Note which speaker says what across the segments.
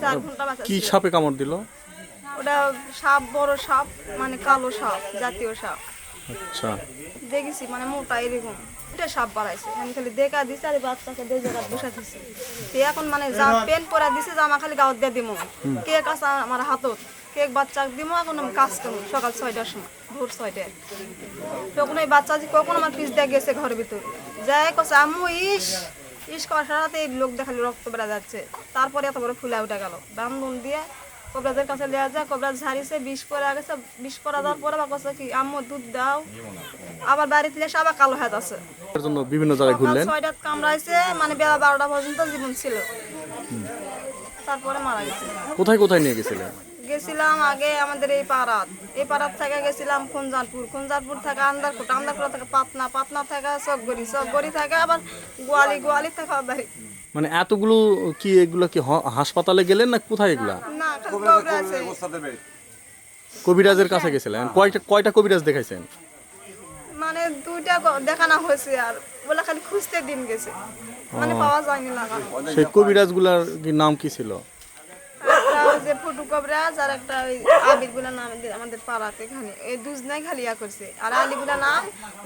Speaker 1: 4 ঘন্টা বাঁচা
Speaker 2: কি
Speaker 1: ছিল।
Speaker 2: সাপে কামড় দিল?
Speaker 1: ওটা সাপ, বড় সাপ, মানে কালো সাপ, জাতীয় সাপ
Speaker 2: আচ্ছা,
Speaker 1: দেখেছি, মানে মোটা এরকম। এটা সাপ বাড়াইছে, আমি খালি দেখা দিছি আর এই বাচ্চাকে দুই জায়গায় বসা দিছি। তো এখন মানে যা পেন পরা দিছে, জামা খালি গাওয়াত দিয়ে দিমু, কেক আছে আমার হাতত, কেক বাচ্চা দিমু। এখন আমি কাজ করবো সকাল 6টার সময়, ভোর 6টায়। তখন ওই বাচ্চা যে কখন আমার পিছ দিয়ে গেছে ঘরের ভিতর, যাই কছে আম্মু ইস ইস করার সাথে এই লোক দেখালে রক্ত বেড়া যাচ্ছে। তারপরে এত বড় ফুলে উঠে গেল, বান্ধন দিয়ে কবরাজের কাছে দেওয়া যায়, কবরাজ ঝাড়িছে, বিষ পরে গেছে। বিষ পরা দেওয়ার পরে বা কছে কি আম্মু দুধ দাও, আবার বাড়িতে এসে আবার কালো হাত আছে।
Speaker 2: এর জন্য বিভিন্ন জায়গায়
Speaker 1: সকাল
Speaker 2: ঘুরলেন।
Speaker 1: 6টায় কামড়াইছে, মানে বেলা 12টা পর্যন্ত জীবন ছিল, তারপরে মারা গেছে।
Speaker 2: কোথায় কোথায় নিয়ে গেছিলেন?
Speaker 1: গেছিলাম আগে আমাদের এই পাড়াত থেকে গেছিলাম খুনজারপুর থেকে আন্দারকোট, আন্দারকোট থেকে পাতনা, পাতনা থেকে চকগড়ি থেকে আবার গোয়ালি থেকে বাড়ি।
Speaker 2: মানে এতগুলো কি, এগুলো কি হাসপাতালে গেলেন না কোথায় এগুলা?
Speaker 1: না খালি আছে,
Speaker 2: কবিরাজের কাছে গেছিলেন? কয়টা কবিরাজ দেখাইছেন?
Speaker 1: মানে 2টা দেখানো হয়েছে, আর বলে খালি খুঁজতে দিন গেছে, মানে পাওয়া যায়নি লাগা।
Speaker 2: সেই কবিরাজগুলার কি নাম কি ছিল?
Speaker 1: একটা ওই যে ফুটু কবরাজ, আর একটা ওই আবির গুলা নাম আমাদের পাড়াতে এখানে, এই দুজনাই খালি ইয়া করছে। আর আলী গুলা নাম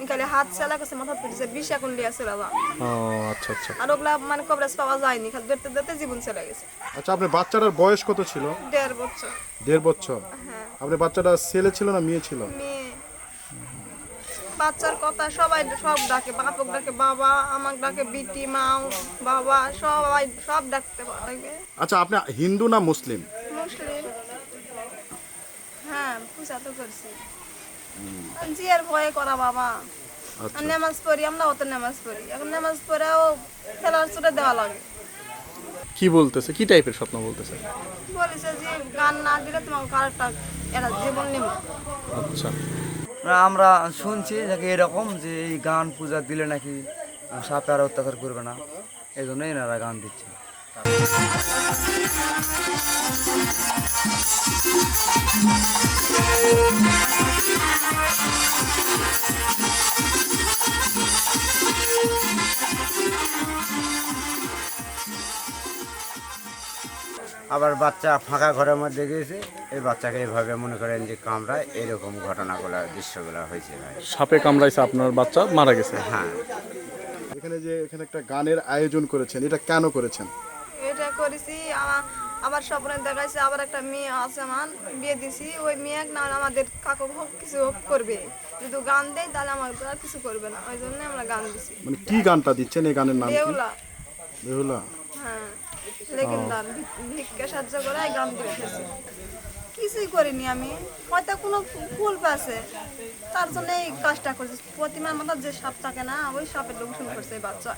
Speaker 1: খালি হাত চালা করছে, মাথা পড়ছে, 20 এখন লিয়াছে বাবা।
Speaker 2: ও আচ্ছা আচ্ছা।
Speaker 1: আর ওগুলা মানে কবরাজ পাওয়া যায়নি, খালি ধরতে ধরতে জীবন চলে গেছে।
Speaker 3: আচ্ছা, আপনার বাচ্চাটার বয়স কত ছিল?
Speaker 1: 1.5 বছর।
Speaker 3: 1.5 বছর।
Speaker 1: হ্যাঁ,
Speaker 3: আপনার বাচ্চাটা ছেলে ছিল না মেয়ে ছিল?
Speaker 1: মেয়ে। বাচ্চার কথা সবাই সব ডাকে, বাপক ডাকে বাবা, আমাকে ডাকে বিটি, মা, বাবা, সবাই সব ডাকতে পারে।
Speaker 3: আচ্ছা, আপনি হিন্দু না মুসলিম?
Speaker 1: মুসলিম। হ্যাঁ, পূজা তো করছি, জিয়ার ভয়ে করা বাবা।
Speaker 3: আচ্ছা,
Speaker 1: আর নামাজ পড়ি, আমরা অত নামাজ পড়ি, এখন নামাজ পড়েও খেলার চোটে দেওয়া লাগে।
Speaker 2: কি বলতেছে, কি টাইপের স্বপ্ন বলতেছে?
Speaker 1: বলেছে যে গান না দিলে তোমাকে কারেক্টটা এরা জীবন নেবে।
Speaker 2: আচ্ছা,
Speaker 4: আমরা শুনছি যে এরকম যে এই গান পূজা দিলে নাকি সাপে আর অত্যাচার করবে না, এই জন্যই এনারা গান দিচ্ছে।
Speaker 5: আবার বাচ্চা ফাঁকা ঘরের মধ্যে গিয়েছে, এই বাচ্চাকে এইভাবে মনে করেন যে কামড়ায়, এরকম ঘটনাগুলো দৃশ্যগুলো হয়েছে ভাই।
Speaker 2: সাপে কামড়াইছে, আপনার বাচ্চা মারা গেছে।
Speaker 5: হ্যাঁ,
Speaker 3: এখানে একটা গানের আয়োজন করেছেন, এটা কেন করেছেন?
Speaker 1: এটা করেছি আবার স্বপ্নে দেখাইছে, আবার একটা মেয়ে আছে আমার, বিয়ে দিছি। ওই মেয়ে না আমাদের কাকু হোক কিছু হোক করবে, যদি গান দেয় তাহলে আমাদের আর কিছু করবে না, ওই জন্য আমরা গান দিছি।
Speaker 3: মানে কি গানটা দিচ্ছেন? এই গানের নাম কি?
Speaker 1: বেহুলা।
Speaker 3: বেহুলা।
Speaker 1: হ্যাঁ, লেগেন্ডার ভিক্ষা সাহায্য করে এই গান দিয়ে উঠেছি। কিছুই করিনি আমি, হয়তো কোনো ফুল পাশে, তার জন্য এই কাজটা করছি। প্রতিমার মতো যে সাপ থাকে না, ওই সাপের লোকসান করছে এই বাচ্চা।